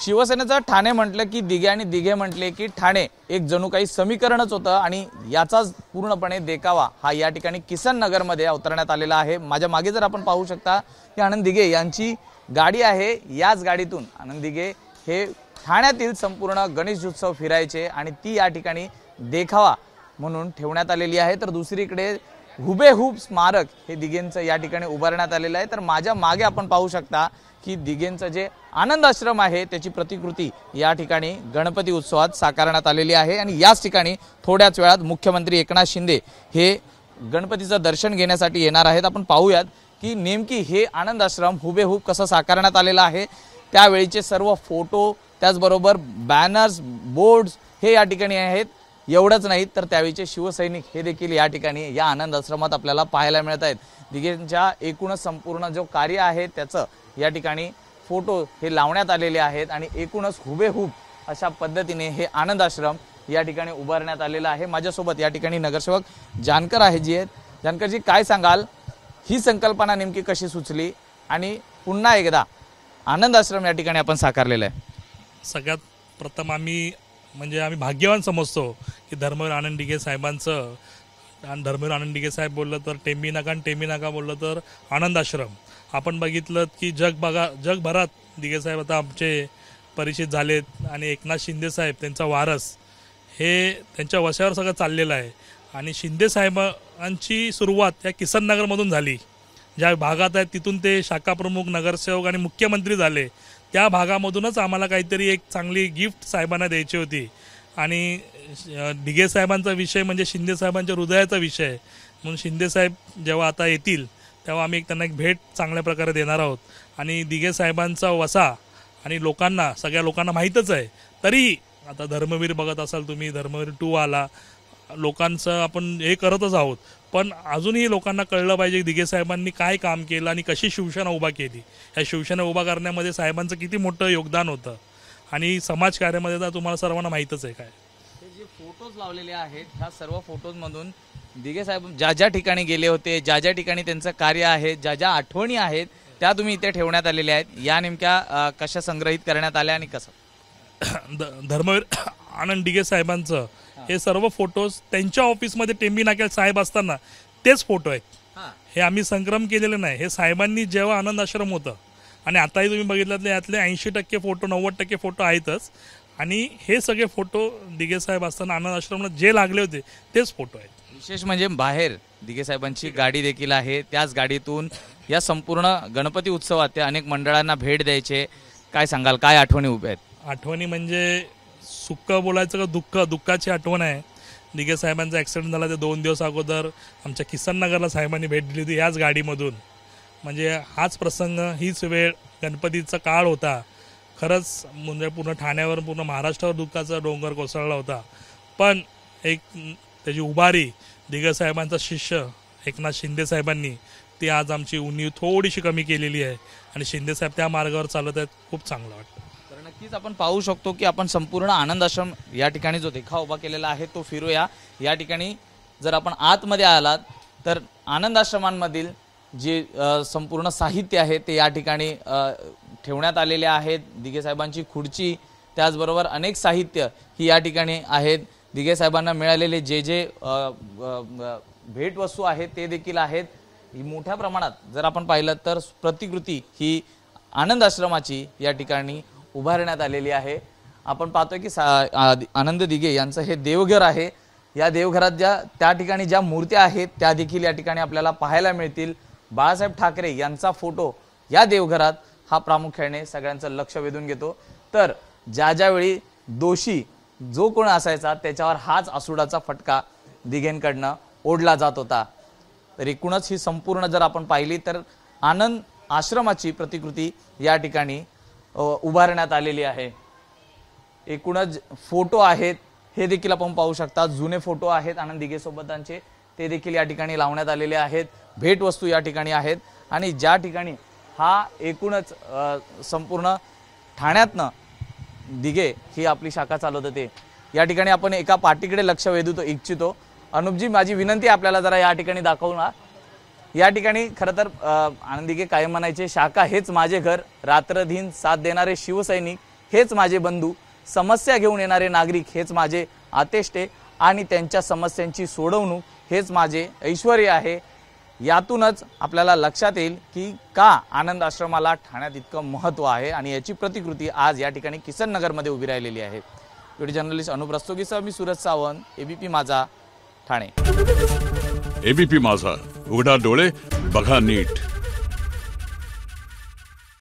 शिवसेनेचं ठाणे म्हटलं की दिघे आणि दिघे म्हटले की ठाणे एक जणू काही समीकरणच होतं आणि याचाच पूर्णपणे देखावा हा या ठिकाणी किसन नगरमध्ये अवतरण्यात आलेला आहे। माझ्या मागे जर आपण पाहू शकता की आनंद दिघे यांची गाडी आहे। याच गाडीतून आनंद दिघे हे ठाण्यातील संपूर्ण गणेश उत्सव फिरायचे आणि ती या ठिकाणी देखावा म्हणून ठेवण्यात आलेली आहे। तर दुसरीकडे हुबेहूब स्मारक हे दिघेंचं या ठिकाणी उभारण्यात आलेलं आहे। तर माझ्या मागे आपण पाहू शकता की दिघेंचं जे आनंद आश्रम आहे त्याची प्रतिकृती या ठिकाणी गणपती उत्सवात साकारण्यात आलेली आहे आणि याच ठिकाणी थोड्याच वेळात मुख्यमंत्री एकनाथ शिंदे हे गणपतीचं दर्शन घेण्यासाठी येणार आहेत। आपण पाहूयात की नेमकी हे आनंद आश्रम हुबेहूब कसं साकारण्यात आलेलं आहे। त्यावेळीचे सर्व फोटो त्याचबरोबर बॅनर्स बोर्ड्स हे या ठिकाणी आहेत। एवढंच नाही तर त्यावेळीचे शिवसैनिक हे देखील या ठिकाणी या आनंद आश्रमात आपल्याला पाहायला मिळत आहेत। दिघेंच्या एकूणच संपूर्ण जो कार्य आहे त्याचं या ठिकाणी फोटो हे लावण्यात आलेले आहेत आणि एकूणच हुबेहूब अशा पद्धतीने हे आनंद आश्रम या ठिकाणी उभारण्यात आलेला आहे। माझ्यासोबत या ठिकाणी नगरसेवक जानकर आहे जी आहेत। जानकरजी काय सांगाल, ही संकल्पना नेमकी कशी सुचली आणि पुन्हा एकदा आनंद आश्रम या ठिकाणी आपण साकारलेला आहे? सगळ्यात प्रथम आम्ही भाग्यवान समजतो की धर्मवीर आनंद दिघे साहेबांचं आणि धर्मवीर आनंद दिघे साहेब बोललं तर टेंबी नाका आणि टेंबी नाका बोललं तर आनंद आश्रम। आपण बघितलं की जगभरात दिघे साहेब आता आमचे परिचित झालेत आणि एकनाथ शिंदे साहेब त्यांचा वारस हे त्यांच्या वशावर सगळं चाललेलं आहे। आणि शिंदे साहेबांची सुरुवात या किसन नगरमधून झाली। ज्या भागात आहेत तिथून ते शाखा प्रमुख नगरसेवक आणि मुख्यमंत्री झाले। त्या भागामधूनच आम्हाला काहीतरी एक चांगली गिफ्ट साहेबांना द्यायची होती आणि दिघे साहेबांचा विषय म्हणजे शिंदे साहेबांच्या हृदयाचा विषय म्हणून शिंदे साहेब जेव्हा आता येतील तेव्हा आम्ही त्यांना एक भेट चांगल्या प्रकारे देणार आहोत। आणि दिघे साहेबांचा वसा आणि सगळ्या लोकांना माहीतच आहे। तरी आता धर्मवीर बघत असाल तुम्ही, धर्मवीर 2 आला, लोकांचं आपण हे करतच आहोत, पण अजूनही लोकांना कळलं पाहिजे की दिघे साहेबांनी काय काम केलं आणि कशी शिवसेना उभा केली। ह्या शिवसेना उभा करण्यामध्ये साहेबांचं किती मोठं योगदान होतं आणि समाजकार्यामध्ये तर तुम्हाला सर्वांना माहीतच आहे। काय जे फोटोज लावलेले आहेत ह्या सर्व फोटोजमधून दिघे साहेब ज्या ज्या ठिकाणी गेले होते, ज्या ज्या ठिकाणी त्यांचं कार्य आहे, ज्या ज्या आठवणी आहेत त्या तुम्ही इथे ठेवण्यात आलेल्या आहेत। या नेमक्या कशा संग्रहित करण्यात आल्या आणि कसं? धर्मवीर आनंद दिघे साहेबांचं हे सर्व फोटोज त्यांच्या ऑफिसमध्ये टेंबी नाक्यात साहेब असताना तेच फोटो आहेत। हे आम्ही संक्रम केलेलं नाही। हे साहेबांनी जेव्हा आनंद आश्रम होतं आणि आताही तुम्ही बघितलं यातले 80% फोटो 90% फोटो आहेतच आणि हे सगळे फोटो दिघे साहेब असताना आनंद आश्रमला जे लागले होते तेच फोटो आहेत। विशेष म्हणजे बाहेर दिघे साहेबांची गाडी देखील आहे। त्याच गाडीतून या संपूर्ण गणपती उत्सवात ते अनेक मंडळांना भेट द्यायचे। काय सांगाल, काय आठवणी उभ्या आहेत? आठवणी म्हणजे सुख बोलायचं का दुःखाची आठवण आहे। दिघे साहेबांचा ॲक्सिडेंट झाला ते 2 दिवस अगोदर आमच्या किसन नगरला साहेबांनी भेट दिली होती याच गाडीमधून। म्हणजे हाच प्रसंग, हीच वेळ, गणपतीचा काळ होता। खरंच म्हणजे पूर्ण ठाण्यावर पूर्ण महाराष्ट्रावर दुःखाचा डोंगर कोसळला होता। पण एक त्याची उभारी दिघे साहेबांचा शिष्य एकनाथ शिंदे साहेबांनी ती आज आमची उणीव थोडीशी कमी केलेली आहे आणि शिंदे साहेब त्या मार्गावर चालत आहेत। खूप चांगलं वाटतं। तर नक्कीच आपण पाहू शकतो की आपण संपूर्ण आनंद आश्रम या ठिकाणी जो देखावा उभा केलेला आहे तो फिरूया। या ठिकाणी जर आपण आतमध्ये आलात तर आनंद आश्रमांमधील जे संपूर्ण साहित्य आहे ते या ठिकाणी ठेवण्यात आलेले आहेत। दिघे साहेबांची खुर्ची त्याचबरोबर अनेक साहित्य ही या ठिकाणी आहेत। दिघे साहेबांना मिळालेले जे भेटवस्तू आहेत ते देखील आहेत। मोठ्या प्रमाणात जर आपण पाहिलं तर प्रतिकृती ही आनंद आश्रमाची या ठिकाणी उभारण्यात आलेली आहे। आपण पाहतोय की आनंद दिघे यांचं हे देवघर आहे। या देवघरात त्या ठिकाणी ज्या मूर्त्या आहेत त्या देखील या ठिकाणी आपल्याला पाहायला मिळतील। बाळासाहेब ठाकरे यांचा फोटो या देवघरात हा प्रामुख्याने सगळ्यांचं लक्ष वेधून घेतो। तर ज्या वेळी दोषी जो कोण असायचा त्याच्यावर हाच आसुडाचा फटका दिघेंकडनं ओढला जात होता। तर एकूणच ही संपूर्ण जर आपण पाहिली तर आनंद आश्रमाची प्रतिकृती या ठिकाणी उभारण्यात आलेली आहे। एकूणच फोटो आहेत हे देखील आपण पाहू शकता। जुने फोटो आहेत आनंद दिघे सोबतांचे ते देखील या ठिकाणी लावण्यात आलेले आहेत। भेटवस्तू या ठिकाणी आहेत आणि ज्या ठिकाणी हा एकूणच संपूर्ण ठाण्यातनं दिघे ही आपली शाखा चालवत होते। या ठिकाणी आपण एका पाटीकडे लक्ष वेधू इच्छितो। अनुपजी, माझी विनंती आपल्याला जरा या ठिकाणी दाखवू ना। या ठिकाणी खरं तर आनंद दिघे कायम म्हणायचे शाखा हेच माझे घर, रात्रदिन साथ देणारे शिवसैनिक हेच माझे बंधू, समस्या घेऊन येणारे नागरिक हेच माझे आतेष्टे आणि त्यांच्या समस्यांची सोडवणूक हेच माझे ऐश्वर्य आहे। यातूनच आपल्याला लक्षात येईल की का आनंद आश्रमाला ठाण्यात इतकं महत्त्व आहे आणि याची प्रतिकृती आज या ठिकाणी किसन नगरमध्ये उभी राहिलेली आहे। व्हिडिओ जर्नलिस्ट अनुप रस्तोगीसह मी सूरज सावंत, एबीपी माझा, ठाणे। एबीपी माझा, उघडा डोळे बघा नीट।